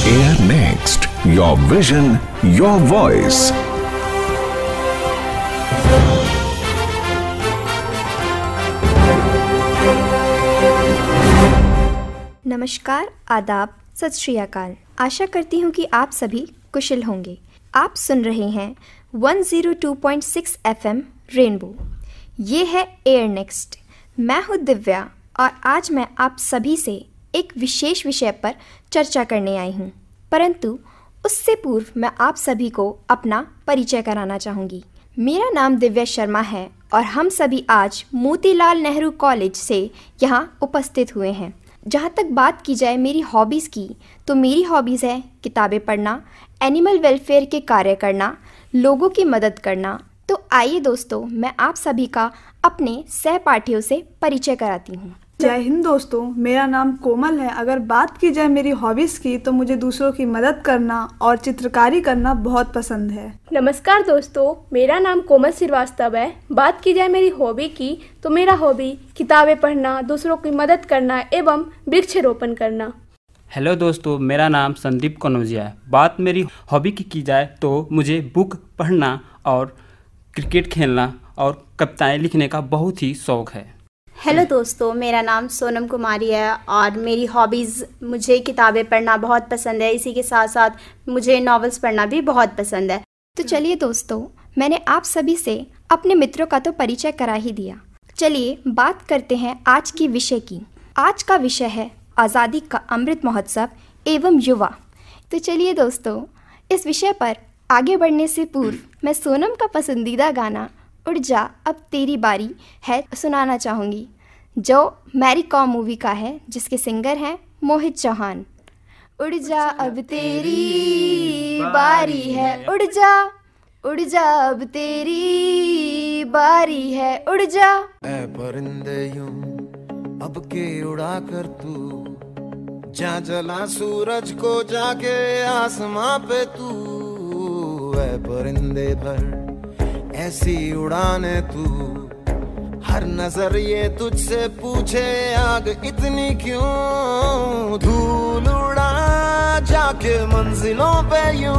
Air Next, your vision, your voice. नमस्कार, आदाब, सत श्री अकाल। आशा करती हूँ कि आप सभी कुशल होंगे। आप सुन रहे हैं 102.6 FM रेनबो। ये है एयर नेक्स्ट। मैं हूँ दिव्या और आज मैं आप सभी से एक विशेष विषय पर चर्चा करने आई हूँ, परंतु उससे पूर्व मैं आप सभी को अपना परिचय कराना चाहूँगी। मेरा नाम दिव्या शर्मा है और हम सभी आज मोतीलाल नेहरू कॉलेज से यहाँ उपस्थित हुए हैं। जहाँ तक बात की जाए मेरी हॉबीज़ की, तो मेरी हॉबीज़ है किताबें पढ़ना, एनिमल वेलफेयर के कार्य करना, लोगों की मदद करना। तो आइए दोस्तों, मैं आप सभी का अपने सहपाठियों से परिचय कराती हूँ। जय हिंद दोस्तों, मेरा नाम कोमल है। अगर बात की जाए मेरी हॉबीज़ की, तो मुझे दूसरों की मदद करना और चित्रकारी करना बहुत पसंद है। नमस्कार दोस्तों, मेरा नाम कोमल श्रीवास्तव है। बात की जाए मेरी हॉबी की, तो मेरा हॉबी किताबें पढ़ना, दूसरों की मदद करना एवं वृक्षारोपण करना। हेलो दोस्तों, मेरा नाम संदीप कनौजिया है। बात मेरी हॉबी की जाए तो मुझे बुक पढ़ना और क्रिकेट खेलना और कविताएं लिखने का बहुत ही शौक़ है। हेलो दोस्तों, मेरा नाम सोनम कुमारी है और मेरी हॉबीज़, मुझे किताबें पढ़ना बहुत पसंद है। इसी के साथ साथ मुझे नॉवेल्स पढ़ना भी बहुत पसंद है। तो चलिए दोस्तों, मैंने आप सभी से अपने मित्रों का तो परिचय करा ही दिया। चलिए बात करते हैं आज की विषय की। आज का विषय है आज़ादी का अमृत महोत्सव एवं युवा। तो चलिए दोस्तों, इस विषय पर आगे बढ़ने से पूर्व मैं सोनम का पसंदीदा गाना उड़ जा अब तेरी बारी है सुनाना चाहूँगी, जो मैरी कॉम मूवी का है, जिसके सिंगर हैं मोहित चौहान। उड़ जा अब तेरी बारी है, उड़ जा अब तेरी बारी है, उड़ जा। ऐ परिंदे यूं अब के उड़ा कर तू, जा जला सूरज को जाके आसमां पे तू। ऐ परिंदे भर ऐसी उड़ाने तू, हर नजर ये तुझसे पूछे आग इतनी क्यों। धूल उड़ा जाके मंजिलों पे यूं,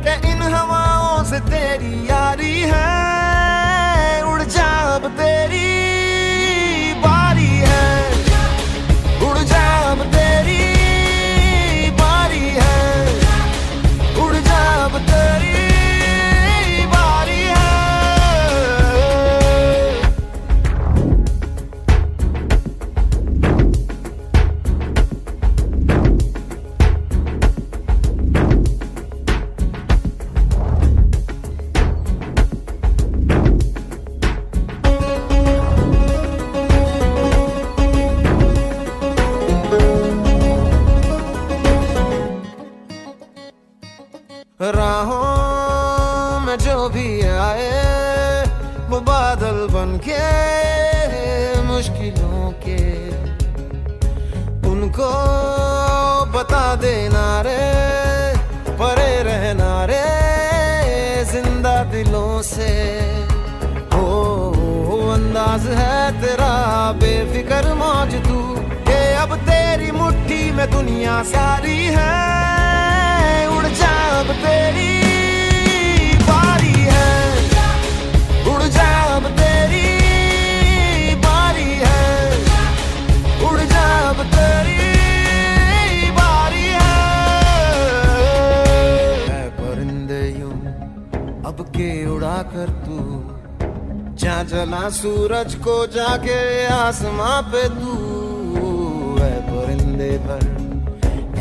कि इन हवाओं से तेरी यारी है। उड़ जा अब तेरी बारी है, उड़ जा अब तेरी बारी है, उड़ जा अब तेरी बारी है। राहों में जो भी आए वो बादल बनके मुश्किलों के, उनको बता देना रे, परे रहना रे जिंदा दिलों से। हो अंदाज है तेरा बेफिक्र मौज तू, के अब तेरी मुट्ठी में दुनिया सारी है। उड़ जा अब तेरी बारी है, उड़ जा अब तेरी बारी है, उड़ जा अब तेरी बारी है। ऐ परिंदे यूं अब के उड़ा कर तू, जा जला सूरज को जाके आसमां पे तू। ऐ परिंदे भर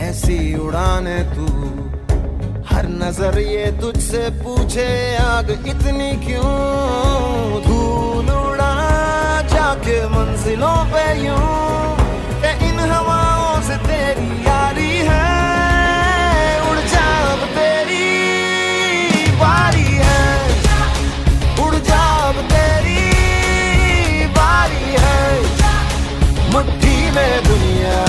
ऐसी उड़ाने तू, हर नजर ये तुझसे पूछे आग इतनी क्यों। धूल उड़ा जाके मंजिलों पे यूं, कि इन हवाओं से तेरी यारी है। उड़ जा अब तेरी बारी है, उड़ जा अब तेरी बारी है, मुट्ठी में दुनिया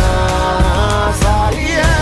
सारी है।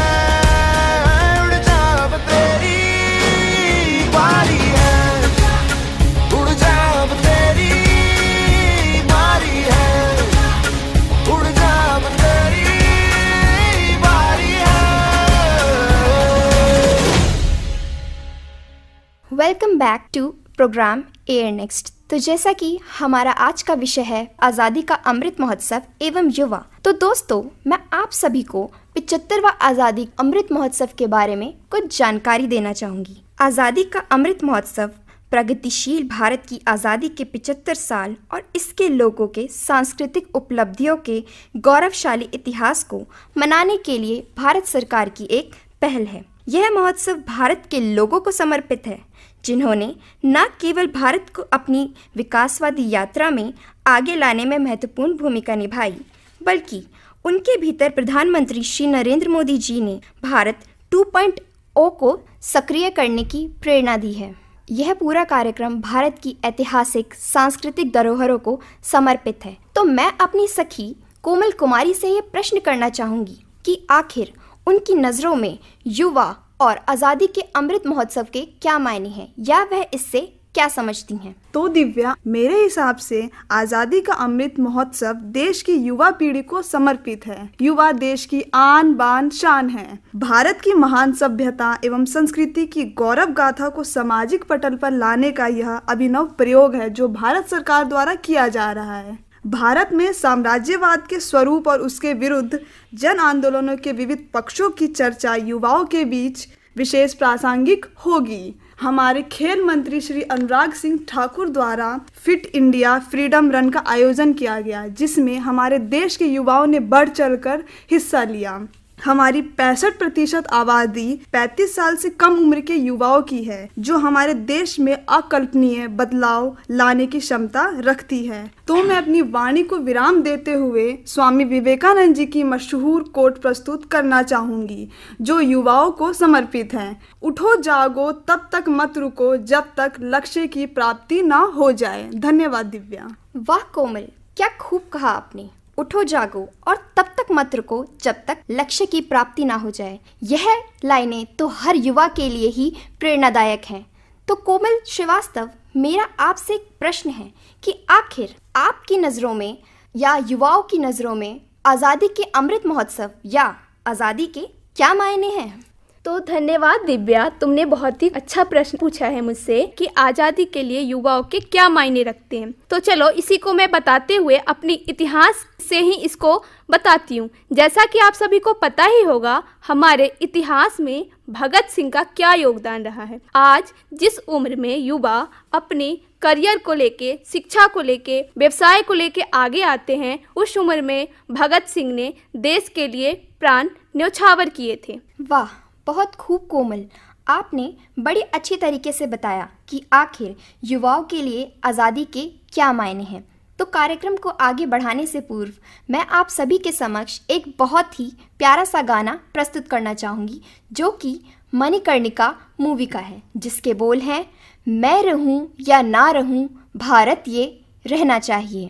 Welcome back to programme air next. तो जैसा कि हमारा आज का विषय है आज़ादी का अमृत महोत्सव एवं युवा, तो दोस्तों मैं आप सभी को 75वां आज़ादी अमृत महोत्सव के बारे में कुछ जानकारी देना चाहूँगी। आज़ादी का अमृत महोत्सव प्रगतिशील भारत की आज़ादी के 75 साल और इसके लोगों के सांस्कृतिक उपलब्धियों के गौरवशाली इतिहास को मनाने के लिए भारत सरकार की एक पहल है। यह महोत्सव भारत के लोगों को समर्पित है, जिन्होंने न केवल भारत को अपनी विकासवादी यात्रा में आगे लाने में महत्वपूर्ण भूमिका निभाई, बल्कि उनके भीतर प्रधानमंत्री श्री नरेंद्र मोदी जी ने भारत 2.0 को सक्रिय करने की प्रेरणा दी है। यह पूरा कार्यक्रम भारत की ऐतिहासिक सांस्कृतिक धरोहरों को समर्पित है। तो मैं अपनी सखी कोमल कुमारी से ये प्रश्न करना चाहूँगी कि आखिर उनकी नज़रों में युवा और आज़ादी के अमृत महोत्सव के क्या मायने हैं, या वह इससे क्या समझती हैं? तो दिव्या, मेरे हिसाब से आज़ादी का अमृत महोत्सव देश की युवा पीढ़ी को समर्पित है। युवा देश की आन बान शान है। भारत की महान सभ्यता एवं संस्कृति की गौरव गाथा को सामाजिक पटल पर लाने का यह अभिनव प्रयोग है जो भारत सरकार द्वारा किया जा रहा है। भारत में साम्राज्यवाद के स्वरूप और उसके विरुद्ध जन आंदोलनों के विविध पक्षों की चर्चा युवाओं के बीच विशेष प्रासंगिक होगी। हमारे खेल मंत्री श्री अनुराग सिंह ठाकुर द्वारा फिट इंडिया फ्रीडम रन का आयोजन किया गया, जिसमें हमारे देश के युवाओं ने बढ़ चढ़कर हिस्सा लिया। हमारी 65% आबादी 35 साल से कम उम्र के युवाओं की है, जो हमारे देश में अकल्पनीय बदलाव लाने की क्षमता रखती है। तो मैं अपनी वाणी को विराम देते हुए स्वामी विवेकानंद जी की मशहूर कोट प्रस्तुत करना चाहूंगी, जो युवाओं को समर्पित है। उठो जागो तब तक मत रुको जब तक लक्ष्य की प्राप्ति ना हो जाए। धन्यवाद दिव्या। वाह कोमल, क्या खूब कहा आपने। उठो जागो और तब तक मत रुको जब तक लक्ष्य की प्राप्ति ना हो जाए। यह लाइनें तो हर युवा के लिए ही प्रेरणादायक हैं। तो कोमल श्रीवास्तव, मेरा आपसे एक प्रश्न है कि आखिर आपकी नज़रों में या युवाओं की नज़रों में आज़ादी के अमृत महोत्सव या आज़ादी के क्या मायने हैं? तो धन्यवाद दिव्या, तुमने बहुत ही अच्छा प्रश्न पूछा है मुझसे कि आज़ादी के लिए युवाओं के क्या मायने रखते हैं। तो चलो इसी को मैं बताते हुए अपनी इतिहास से ही इसको बताती हूँ। जैसा कि आप सभी को पता ही होगा, हमारे इतिहास में भगत सिंह का क्या योगदान रहा है। आज जिस उम्र में युवा अपने करियर को लेके, शिक्षा को लेके, व्यवसाय को लेके आगे आते हैं, उस उम्र में भगत सिंह ने देश के लिए प्राण न्यौछावर किए थे। वाह, बहुत खूब कोमल, आपने बड़ी अच्छी तरीके से बताया कि आखिर युवाओं के लिए आज़ादी के क्या मायने हैं। तो कार्यक्रम को आगे बढ़ाने से पूर्व मैं आप सभी के समक्ष एक बहुत ही प्यारा सा गाना प्रस्तुत करना चाहूँगी, जो कि मणिकर्णिका मूवी का है, जिसके बोल हैं, मैं रहूं या ना रहूं, भारत ये रहना चाहिए।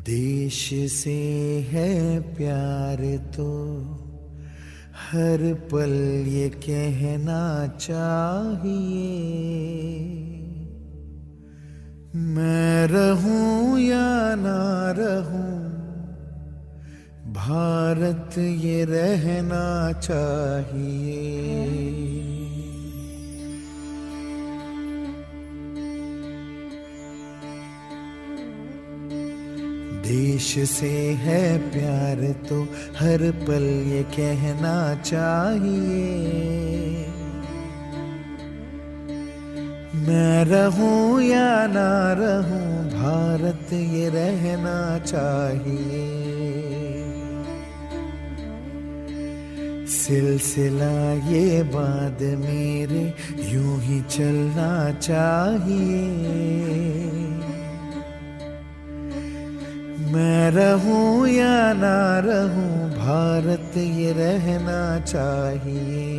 देश से है प्यार तो हर पल ये कहना चाहिए, मैं रहूं या ना रहूं, भारत ये रहना चाहिए। देश से है प्यार तो हर पल ये कहना चाहिए, मैं रहूं या ना रहूं, भारत ये रहना चाहिए। सिलसिला ये बात मेरे यूं ही चलना चाहिए, मैं रहूं या ना रहूं, भारत ये रहना चाहिए।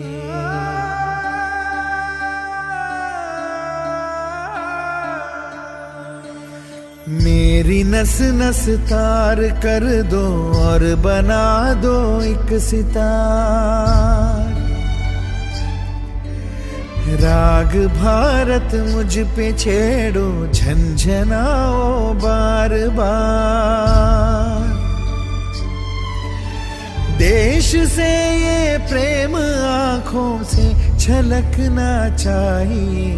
मेरी नस नस तार कर दो और बना दो एक सितार, राग भारत मुझ पे छेड़ो, झंझनाओ बार बार। देश से ये प्रेम आंखों से छलकना चाहिए,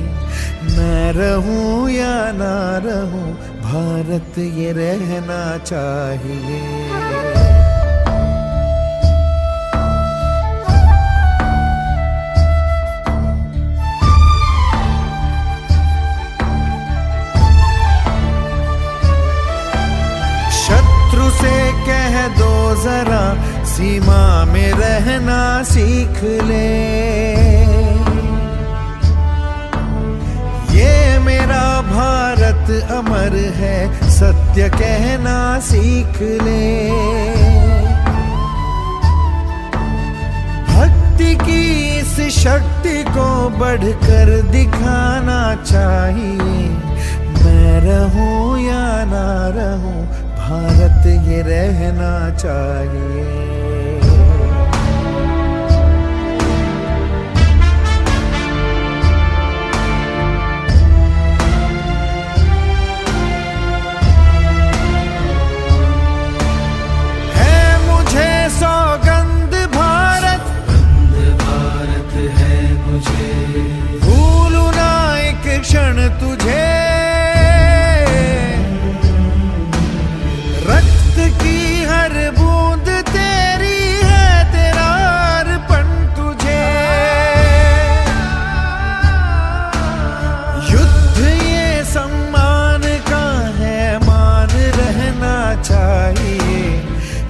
मैं रहूं या ना रहूं, भारत ये रहना चाहिए। शत्रु से कह दो जरा, सीमा में रहना सीख ले। ये मेरा भारत अमर है, सत्य कहना सीख ले। भक्ति की इस शक्ति को बढ़कर दिखाना चाहिए। मैं रहूं या ना रहूं, भारत ये रहना चाहिए। सौगंध भारत है मुझे, भूलूं ना एक क्षण तुझे। रक्त की हर बूंद तेरी है, तेरा अर्पण तुझे। युद्ध ये सम्मान का है, मान रहना चाहिए।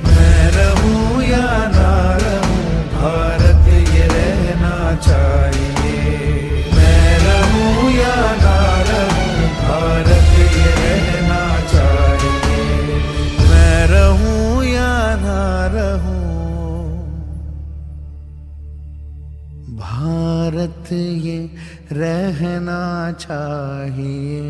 मैं रहूं या ना रहूं, भारत ये रहना चाहिए। मैं रहूं या ना रहूं, भारत ये रहना चाहिए। मैं रहूं या ना रहूं, भारत ये रहना चाहिए।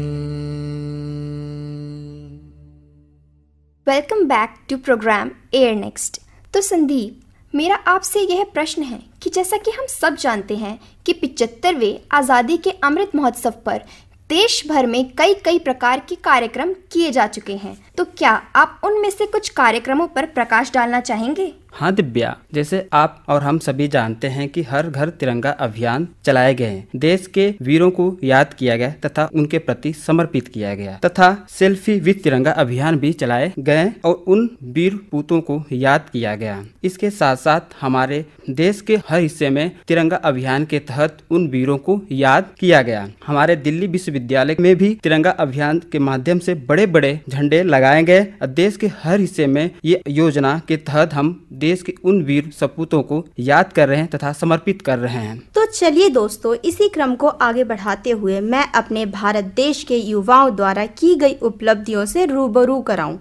Welcome back to programme air next. तो संदीप, मेरा आपसे यह प्रश्न है कि जैसा कि हम सब जानते हैं कि 75वें आज़ादी के अमृत महोत्सव पर देश भर में कई प्रकार के कार्यक्रम किए जा चुके हैं, तो क्या आप उनमें से कुछ कार्यक्रमों पर प्रकाश डालना चाहेंगे? हाँ दिव्या, जैसे आप और हम सभी जानते हैं कि हर घर तिरंगा अभियान चलाए गए हैं। देश के वीरों को याद किया गया तथा उनके प्रति समर्पित किया गया, तथा सेल्फी विद तिरंगा अभियान भी चलाए गए और उन वीर पूतों को याद किया गया। इसके साथ साथ हमारे देश के हर हिस्से में तिरंगा अभियान के तहत उन वीरों को याद किया गया। हमारे दिल्ली विश्वविद्यालय में भी तिरंगा अभियान के माध्यम से बड़े बड़े झंडे लगाए गए। देश के हर हिस्से में ये योजना के तहत हम देश के उन वीर सपूतों को याद कर रहे हैं तथा समर्पित कर रहे हैं। तो चलिए दोस्तों, इसी क्रम को आगे बढ़ाते हुए मैं अपने भारत देश के युवाओं द्वारा की गई उपलब्धियों से रूबरू कराऊं।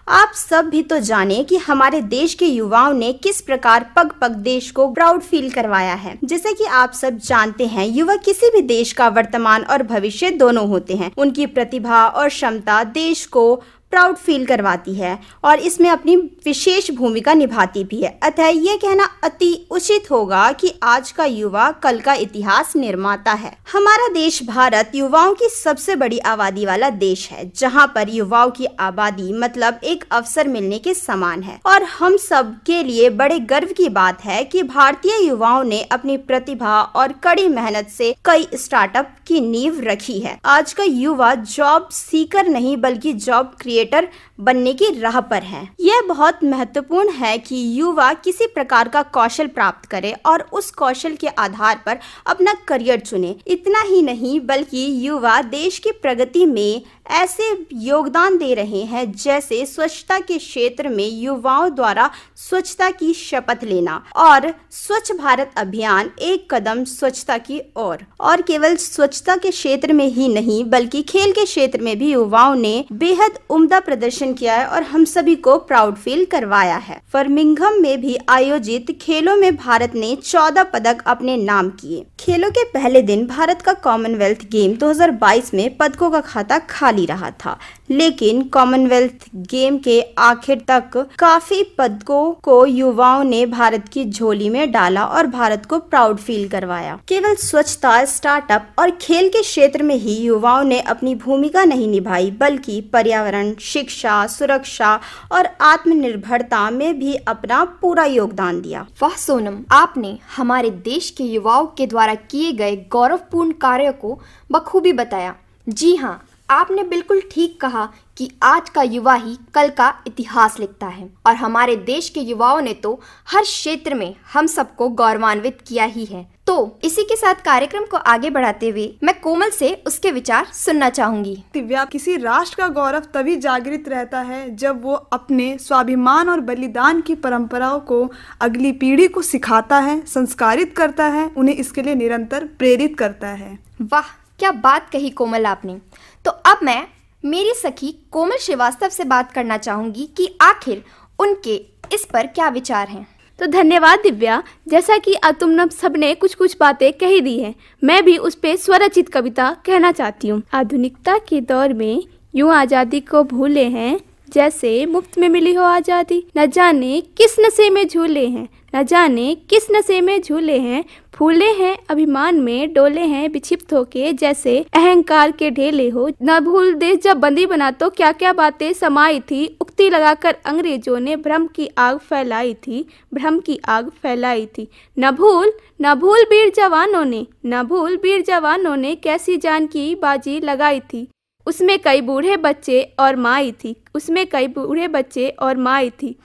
आप सब भी तो जाने कि हमारे देश के युवाओं ने किस प्रकार पग पग देश को प्राउड फील करवाया है। जैसे कि आप सब जानते हैं, युवा किसी भी देश का वर्तमान और भविष्य दोनों होते हैं। उनकी प्रतिभा और क्षमता देश को प्राउड फील करवाती है और इसमें अपनी विशेष भूमिका निभाती भी है। अतः यह कहना अति उचित होगा कि आज का युवा कल का इतिहास निर्माता है। हमारा देश भारत युवाओं की सबसे बड़ी आबादी वाला देश है, जहां पर युवाओं की आबादी मतलब एक अवसर मिलने के समान है। और हम सब के लिए बड़े गर्व की बात है कि भारतीय युवाओं ने अपनी प्रतिभा और कड़ी मेहनत से कई स्टार्टअप की नींव रखी है। आज का युवा जॉब सीकर नहीं बल्कि जॉब क्रिएटर बनने की राह पर है। यह बहुत महत्वपूर्ण है कि युवा किसी प्रकार का कौशल प्राप्त करे और उस कौशल के आधार पर अपना करियर चुने। इतना ही नहीं बल्कि युवा देश की प्रगति में ऐसे योगदान दे रहे हैं, जैसे स्वच्छता के क्षेत्र में युवाओं द्वारा स्वच्छता की शपथ लेना और स्वच्छ भारत अभियान एक कदम स्वच्छता की ओर। और केवल स्वच्छता के क्षेत्र में ही नहीं बल्कि खेल के क्षेत्र में भी युवाओं ने बेहद उम्दा प्रदर्शन किया है और हम सभी को प्राउड फील करवाया है। बर्मिंघम में भी आयोजित खेलों में भारत ने 14 पदक अपने नाम किए। खेलों के पहले दिन भारत का कॉमनवेल्थ गेम 2022 में पदकों का खाता खाली खाली रहा था, लेकिन कॉमनवेल्थ गेम के आखिर तक काफी पदकों को युवाओं ने भारत की झोली में डाला और भारत को प्राउड फील करवाया। केवल स्वच्छता, स्टार्टअप और खेल के क्षेत्र में ही युवाओं ने अपनी भूमिका नहीं निभाई, बल्कि पर्यावरण, शिक्षा, सुरक्षा और आत्मनिर्भरता में भी अपना पूरा योगदान दिया। वाह सोनम, आपने हमारे देश के युवाओं के द्वारा किए गए गौरवपूर्ण कार्यों को बखूबी बताया। जी हाँ, आपने बिल्कुल ठीक कहा कि आज का युवा ही कल का इतिहास लिखता है और हमारे देश के युवाओं ने तो हर क्षेत्र में हम सबको गौरवान्वित किया ही है। तो इसी के साथ कार्यक्रम को आगे बढ़ाते हुए मैं कोमल से उसके विचार सुनना चाहूंगी। दिव्या, किसी राष्ट्र का गौरव तभी जागृत रहता है जब वो अपने स्वाभिमान और बलिदान की परंपराओं को अगली पीढ़ी को सिखाता है, संस्कारित करता है, उन्हें इसके लिए निरंतर प्रेरित करता है। वाह, क्या बात कही कोमल आपने। तो अब मैं मेरी सखी कोमल श्रीवास्तव से बात करना चाहूंगी कि आखिर उनके इस पर क्या विचार हैं। तो धन्यवाद दिव्या। जैसा कि अब तुम सबने कुछ बातें कही दी हैं, मैं भी उस पे स्वरचित कविता कहना चाहती हूँ। आधुनिकता के दौर में यूं आज़ादी को भूले हैं जैसे मुफ्त में मिली हो आज़ादी। न जाने किस नशे में झूले हैं, न जाने किस नशे में झूले हैं, फूले हैं अभिमान में, डोले हैं विक्षिप्त होके जैसे अहंकार के ढेले हो। न भूल देश जब बंदी बना तो क्या क्या बातें समाई थी, उक्ति लगाकर अंग्रेजों ने भ्रम की आग फैलाई थी, भ्रम की आग फैलाई थी। न भूल वीर जवानों ने, न भूल वीर जवानों ने कैसी जान की बाजी लगाई थी। उसमें कई बूढ़े बच्चे और माई थी, उसमें कई बूढ़े बच्चे और माई थी।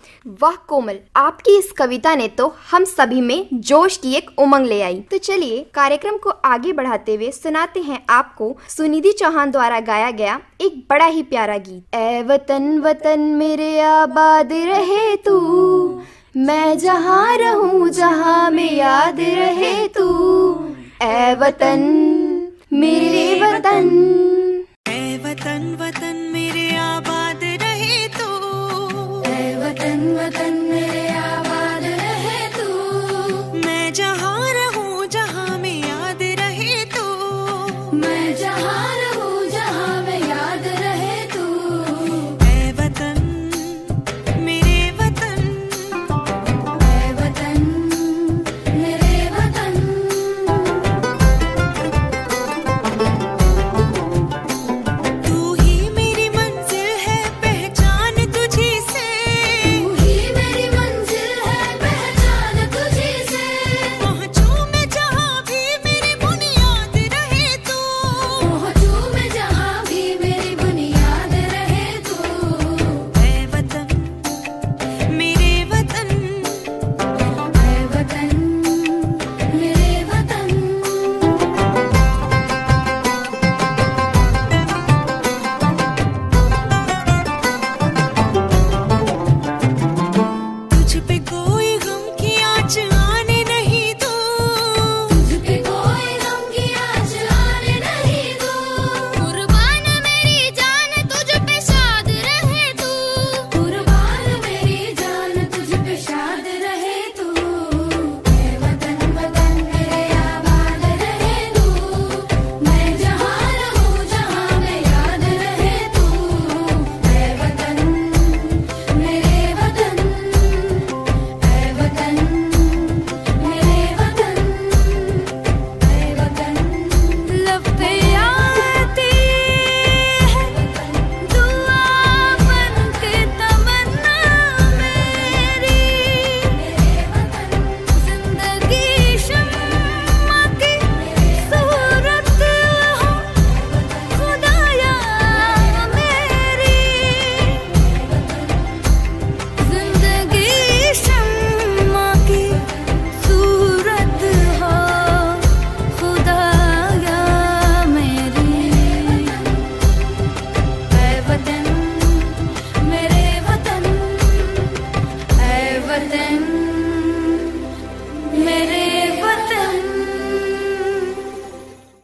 वाह कोमल, आपकी इस कविता ने तो हम सभी में जोश की एक उमंग ले आई। तो चलिए कार्यक्रम को आगे बढ़ाते हुए सुनाते हैं आपको सुनिधि चौहान द्वारा गाया गया एक बड़ा ही प्यारा गीत। ऐ वतन वतन मेरे आबाद रहे तू, मैं जहाँ रहूं जहाँ में याद रहे तू। ऐ वतन मेरे वतन, वतन वतन मेरे आबाद रहे तू, ऐ वतन वतन मेरे आबाद रहे तू। मैं जहाँ रहूं जहाँ में याद रहे तू, मैं जहाँ रहूं जहाँ में याद रहे तू। ऐ वतन मेरे वतन, ऐ वतन मेरे वतन।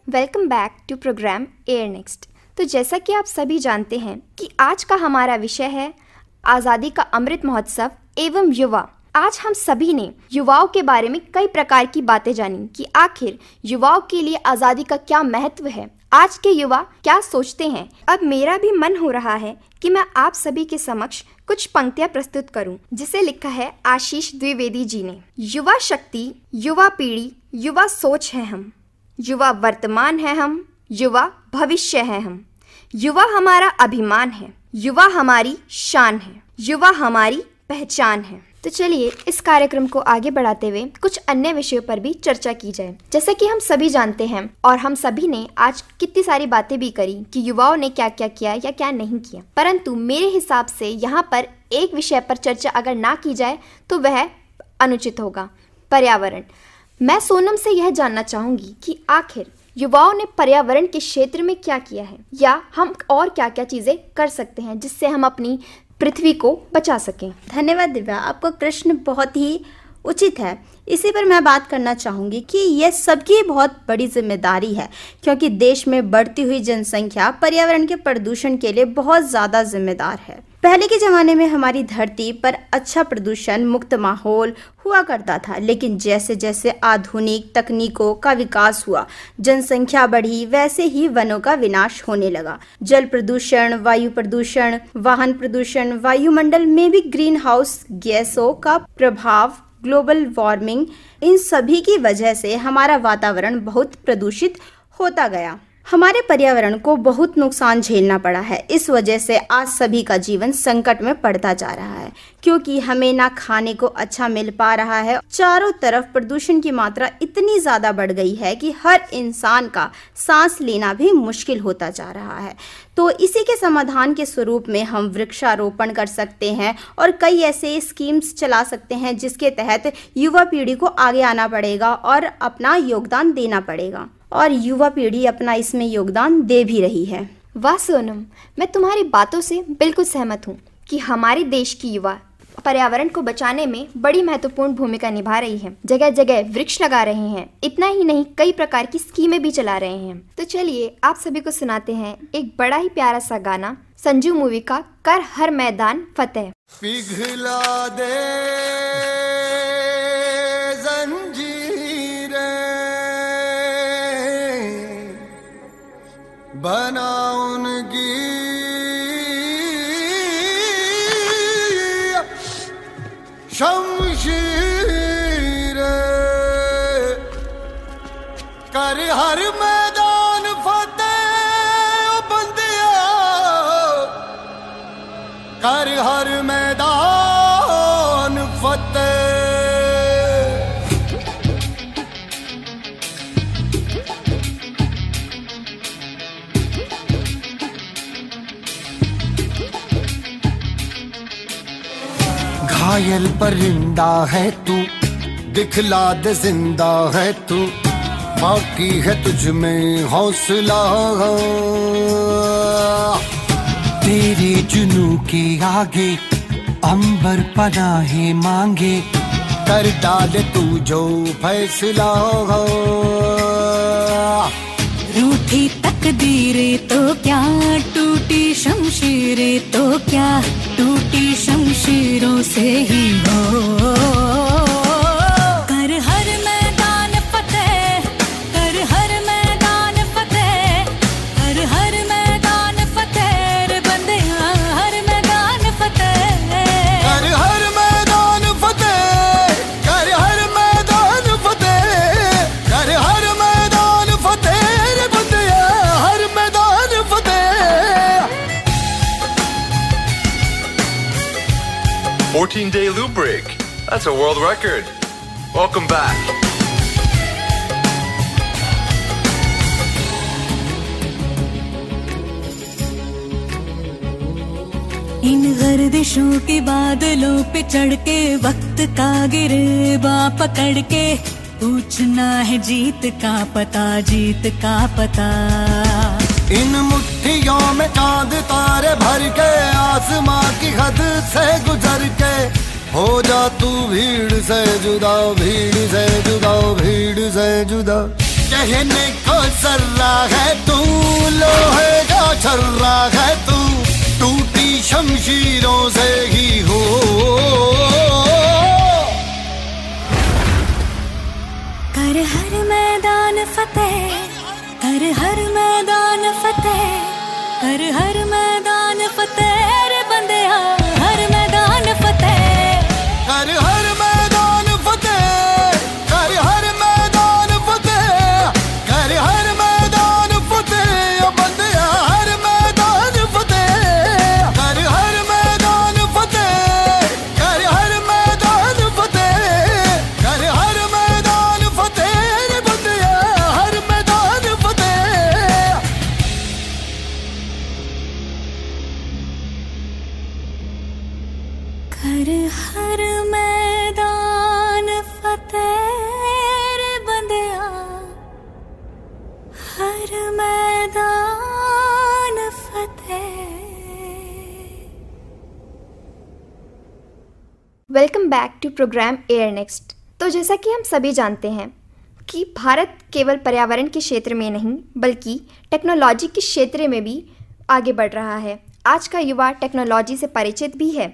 Welcome back to programme air next. तो जैसा कि आप सभी जानते हैं कि आज का हमारा विषय है आज़ादी का अमृत महोत्सव एवं युवा। आज हम सभी ने युवाओं के बारे में कई प्रकार की बातें जानी कि आखिर युवाओं के लिए आज़ादी का क्या महत्व है, आज के युवा क्या सोचते हैं। अब मेरा भी मन हो रहा है कि मैं आप सभी के समक्ष कुछ पंक्तियां प्रस्तुत करूं, जिसे लिखा है आशीष द्विवेदी जी ने। युवा शक्ति, युवा पीढ़ी, युवा सोच है हम, युवा वर्तमान है हम, युवा भविष्य है हम, युवा हमारा अभिमान है, युवा हमारी शान है, युवा हमारी पहचान है। तो चलिए इस कार्यक्रम को आगे बढ़ाते हुए कुछ अन्य विषयों पर भी चर्चा की जाए। जैसे कि हम सभी जानते हैं और हम सभी ने आज कितनी सारी बातें भी करी कि युवाओं ने क्या क्या किया या क्या नहीं किया, परंतु मेरे हिसाब से यहाँ पर एक विषय पर चर्चा अगर ना की जाए तो वह अनुचित होगा, पर्यावरण। मैं सोनम से यह जानना चाहूंगी कि आखिर युवाओं ने पर्यावरण के क्षेत्र में क्या किया है या हम और क्या क्या चीजें कर सकते हैं जिससे हम अपनी पृथ्वी को बचा सकें। धन्यवाद दिव्या, आपका प्रश्न बहुत ही उचित है। इसी पर मैं बात करना चाहूँगी कि यह सबकी बहुत बड़ी जिम्मेदारी है, क्योंकि देश में बढ़ती हुई जनसंख्या पर्यावरण के प्रदूषण के लिए बहुत ज़्यादा जिम्मेदार है। पहले के ज़माने में हमारी धरती पर अच्छा प्रदूषण मुक्त माहौल हुआ करता था, लेकिन जैसे जैसे आधुनिक तकनीकों का विकास हुआ, जनसंख्या बढ़ी, वैसे ही वनों का विनाश होने लगा। जल प्रदूषण, वायु प्रदूषण, वाहन प्रदूषण, वायुमंडल में भी ग्रीन हाउस गैसों का प्रभाव, ग्लोबल वार्मिंग, इन सभी की वजह से हमारा वातावरण बहुत प्रदूषित होता गया। हमारे पर्यावरण को बहुत नुकसान झेलना पड़ा है। इस वजह से आज सभी का जीवन संकट में पड़ता जा रहा है, क्योंकि हमें ना खाने को अच्छा मिल पा रहा है। चारों तरफ प्रदूषण की मात्रा इतनी ज़्यादा बढ़ गई है कि हर इंसान का सांस लेना भी मुश्किल होता जा रहा है। तो इसी के समाधान के स्वरूप में हम वृक्षारोपण कर सकते हैं और कई ऐसे स्कीम्स चला सकते हैं जिसके तहत युवा पीढ़ी को आगे आना पड़ेगा और अपना योगदान देना पड़ेगा, और युवा पीढ़ी अपना इसमें योगदान दे भी रही है। वाह सोनम, मैं तुम्हारी बातों से बिल्कुल सहमत हूँ कि हमारे देश की युवा पर्यावरण को बचाने में बड़ी महत्वपूर्ण भूमिका निभा रही है। जगह जगह वृक्ष लगा रहे हैं, इतना ही नहीं कई प्रकार की स्कीमें भी चला रहे हैं। तो चलिए आप सभी को सुनाते हैं एक बड़ा ही प्यारा सा गाना संजू मूवी का कर हर मैदान फतेह। पिघला दे बना उनकी शमशीर, कर हर मैदान फतेह बंदिया, कर हर मैदान फतेह। घायल परिंदा है तू, दिखला दे जिंदा है तू, बाकी है तुझ में हौसला। तेरे जुनू के आगे अंबर पनाहे मांगे, कर डाले तू जो फैसला। रूठी तकदीरें तो क्या, टूटी शमशीरें तो क्या, टूटी शमशीरों से ही हो। कर हर मैदान फतेह, कर हर मैदान फतेह, कर हर मैदान फतेह रे बंदिया, हर मैदान फतेह, कर हर मैदान फतेह, कर हर मैदान फतेह, कर हर मैदान फतेह रे बंदिया, हर मैदान फतेह। 14-day loop break. That's a world record. Welcome back. इन गर्दिशों के बादलों पे चढ़ के वक्त का गिरबा पकड़ के, पूछना है जीत का पता, जीत का पता। इन मुट्ठियों में चांद तारे भर के, आसमां की हद से गुजर के, हो जा तू भीड़ से जुदा, भीड़ से जुदा, भीड़ से जुदा। कहने को सर्रा है तू, लोहे का छर्रा है तू, टूटी शमशीरों से ही हो। कर हर मैदान फतेह, हर हर मैदान फतेह, कर हर मैदान फतेह रे बंदिया, हर मैदान फतेह, कर हर मैदान फतेह, कर हर मैदान फतेह, कर हर मैदान फतेह ओ बंदिया, हर मैदान फतेह, कर हर मैदान फतेह, कर हर मैदान फतेह, कर हर मैदान फतेह रे बंदिया, हर मैदान फतेह। कर हर मैदान फतेह रे बंदिया, हर मैदान फतेह। Welcome back to programme air next. तो जैसा कि हम सभी जानते हैं कि भारत केवल पर्यावरण के क्षेत्र में नहीं बल्कि टेक्नोलॉजी के क्षेत्र में भी आगे बढ़ रहा है। आज का युवा टेक्नोलॉजी से परिचित भी है।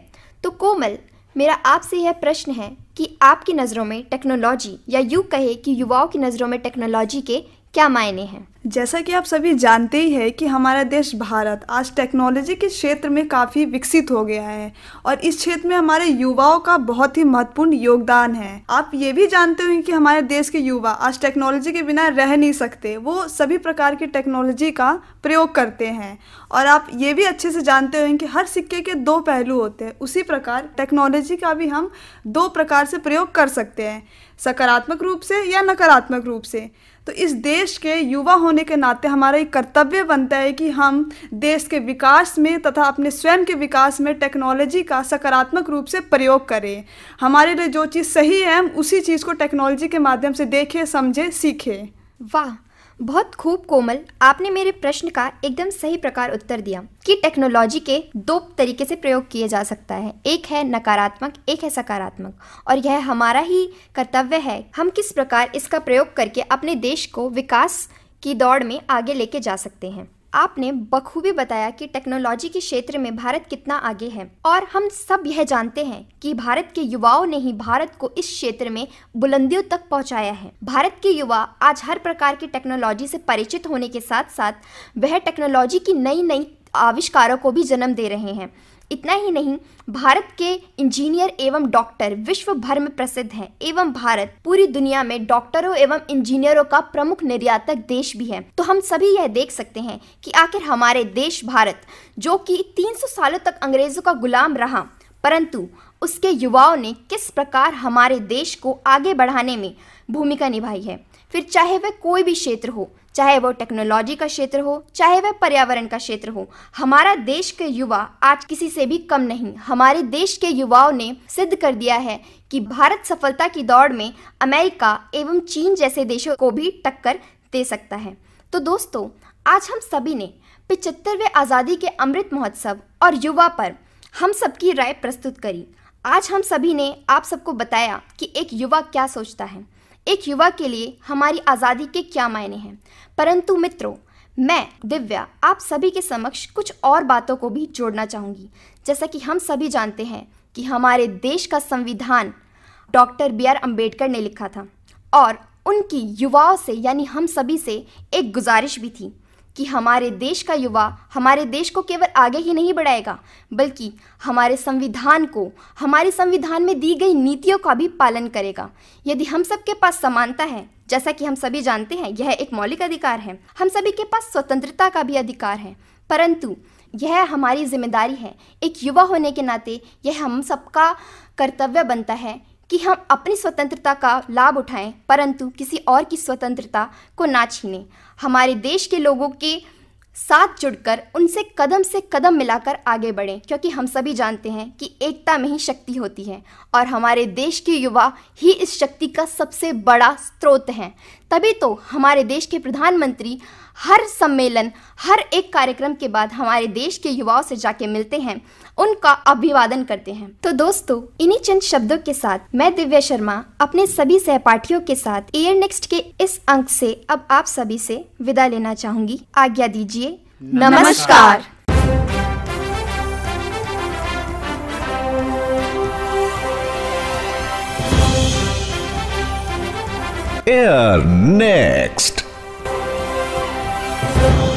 तो कोमल, मेरा आपसे यह प्रश्न है कि आपकी नज़रों में टेक्नोलॉजी, या यूँ कहे कि युवाओं की नज़रों में टेक्नोलॉजी के क्या मायने हैं? जैसा कि आप सभी जानते ही हैं कि हमारा देश भारत आज टेक्नोलॉजी के क्षेत्र में काफ़ी विकसित हो गया है और इस क्षेत्र में हमारे युवाओं का बहुत ही महत्वपूर्ण योगदान है। आप ये भी जानते होंगे कि हमारे देश के युवा आज टेक्नोलॉजी के बिना रह नहीं सकते, वो सभी प्रकार की टेक्नोलॉजी का प्रयोग करते हैं। और आप ये भी अच्छे से जानते होंगे कि हर सिक्के के दो पहलू होते हैं, उसी प्रकार टेक्नोलॉजी का भी हम दो प्रकार से प्रयोग कर सकते हैं, सकारात्मक रूप से या नकारात्मक रूप से। तो इस देश के युवा होने के नाते हमारा एक कर्तव्य बनता है कि हम देश के विकास में तथा अपने स्वयं के विकास में टेक्नोलॉजी का सकारात्मक रूप से प्रयोग करें। हमारे लिए जो चीज़ सही है हम उसी चीज़ को टेक्नोलॉजी के माध्यम से देखें, समझें, सीखें। वाह, बहुत खूब कोमल, आपने मेरे प्रश्न का एकदम सही प्रकार उत्तर दिया कि टेक्नोलॉजी के दो तरीके से प्रयोग किए जा सकता है, एक है नकारात्मक, एक है सकारात्मक। और यह हमारा ही कर्तव्य है हम किस प्रकार इसका प्रयोग करके अपने देश को विकास की दौड़ में आगे लेके जा सकते हैं। आपने बखूबी बताया कि टेक्नोलॉजी के क्षेत्र में भारत कितना आगे है और हम सब यह जानते हैं कि भारत के युवाओं ने ही भारत को इस क्षेत्र में बुलंदियों तक पहुंचाया है। भारत के युवा आज हर प्रकार की टेक्नोलॉजी से परिचित होने के साथ साथ वह टेक्नोलॉजी की नई नई आविष्कारों को भी जन्म दे रहे हैं। इतना ही नहीं, भारत के इंजीनियर एवं डॉक्टर विश्व भर में प्रसिद्ध हैं एवं भारत पूरी दुनिया में डॉक्टरों एवं इंजीनियरों का प्रमुख निर्यातक देश भी है। तो हम सभी यह देख सकते हैं कि आखिर हमारे देश भारत, जो कि 300 सालों तक अंग्रेजों का गुलाम रहा, परंतु उसके युवाओं ने किस प्रकार हमारे देश को आगे बढ़ाने में भूमिका निभाई है। फिर चाहे वह कोई भी क्षेत्र हो, चाहे वह टेक्नोलॉजी का क्षेत्र हो, चाहे वह पर्यावरण का क्षेत्र हो, हमारा देश के युवा आज किसी से भी कम नहीं। हमारे देश के युवाओं ने सिद्ध कर दिया है कि भारत सफलता की दौड़ में अमेरिका एवं चीन जैसे देशों को भी टक्कर दे सकता है। तो दोस्तों, आज हम सभी ने 75वें आज़ादी के अमृत महोत्सव और युवा पर हम सबकी राय प्रस्तुत करी। आज हम सभी ने आप सबको बताया कि एक युवा क्या सोचता है, एक युवा के लिए हमारी आज़ादी के क्या मायने हैं। परंतु मित्रों, मैं दिव्या आप सभी के समक्ष कुछ और बातों को भी जोड़ना चाहूँगी। जैसा कि हम सभी जानते हैं कि हमारे देश का संविधान डॉक्टर BR अम्बेडकर ने लिखा था और उनकी युवाओं से यानी हम सभी से एक गुजारिश भी थी कि हमारे देश का युवा हमारे देश को केवल आगे ही नहीं बढ़ाएगा बल्कि हमारे संविधान को, हमारे संविधान में दी गई नीतियों का भी पालन करेगा। यदि हम सबके पास समानता है, जैसा कि हम सभी जानते हैं यह एक मौलिक अधिकार है, हम सभी के पास स्वतंत्रता का भी अधिकार है, परंतु यह हमारी जिम्मेदारी है। एक युवा होने के नाते यह हम सबका कर्तव्य बनता है कि हम अपनी स्वतंत्रता का लाभ उठाएं, परंतु किसी और की स्वतंत्रता को ना छीनें। हमारे देश के लोगों के साथ जुड़कर उनसे कदम से कदम मिलाकर आगे बढ़ें, क्योंकि हम सभी जानते हैं कि एकता में ही शक्ति होती है और हमारे देश के युवा ही इस शक्ति का सबसे बड़ा स्रोत हैं। तभी तो हमारे देश के प्रधानमंत्री हर सम्मेलन, हर एक कार्यक्रम के बाद हमारे देश के युवाओं से जाके मिलते हैं, उनका अभिवादन करते हैं। तो दोस्तों, इन्हीं चंद शब्दों के साथ मैं दिव्या शर्मा अपने सभी सहपाठियों के साथ एयर नेक्स्ट के इस अंक से अब आप सभी से विदा लेना चाहूंगी। आज्ञा दीजिए। नमस्कार। Air next. जरूर